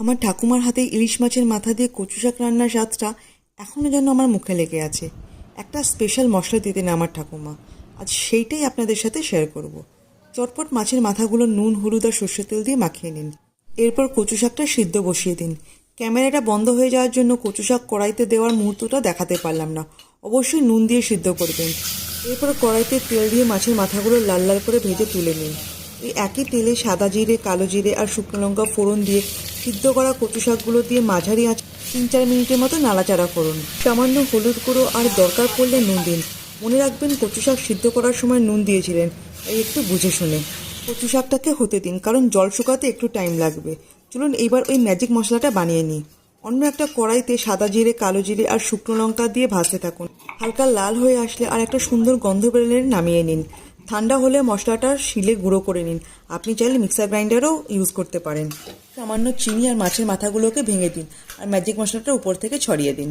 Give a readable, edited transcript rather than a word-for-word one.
আমার ঠাকুমার হাতে ইলিশ মাছের মাথা দিয়ে কচু শাক রান্নার স্বাদটা এখনও যেন আমার মুখে লেগে আছে। একটা স্পেশাল মশলা দিতেন আমার ঠাকুমা, আজ সেইটাই আপনাদের সাথে শেয়ার করব। চটপট মাছের মাথাগুলো নুন, হলুদ আর সর্ষের তেল দিয়ে মাখিয়ে নিন। এরপর কচু শাকটা সিদ্ধ বসিয়ে দিন। ক্যামেরাটা বন্ধ হয়ে যাওয়ার জন্য কচু শাক কড়াইতে দেওয়ার মুহূর্তটা দেখাতে পারলাম না। অবশ্যই নুন দিয়ে সিদ্ধ করবেন। এরপর কড়াইতে তেল দিয়ে মাছের মাথাগুলো লাল লাল করে ভেজে তুলে নিন। এই একই তেলে সাদা জিরে, কালো জিরে আর শুকনো লঙ্কা ফোড়ন দিয়ে সিদ্ধ করা কচু শাকগুলো দিয়ে মাঝারি আঁচ 3-4 মিনিটের মতো নাড়াচাড়া করুন। সামান্য হলুদ গুঁড়ো আর দরকার পড়লে নুন দিন। মনে রাখবেন কচু শাক সিদ্ধ করার সময় নুন দিয়েছিলেন, তাই একটু বুঝে শুনে কচু শাকটাকে হতে দিন, কারণ জল শুকাতে একটু টাইম লাগবে। চলুন এইবার ওই ম্যাজিক মশলাটা বানিয়ে নিই। অন্য একটা কড়াইতে সাদা জিরে, কালো জিরে আর শুকনো লঙ্কা দিয়ে ভাজতে থাকুন। হালকা লাল হয়ে আসলে আর একটা সুন্দর গন্ধ বেরোলে নামিয়ে নিন। ঠান্ডা হলে মশলাটা শিলে গুঁড়ো করে নিন। আপনি চাইলে মিক্সার গ্রাইন্ডারও ইউজ করতে পারেন। সামান্য চিনি আর মাছের মাথাগুলোকে ভেঙে দিন আর ম্যাজিক মশলাটা উপর থেকে ছড়িয়ে দিন।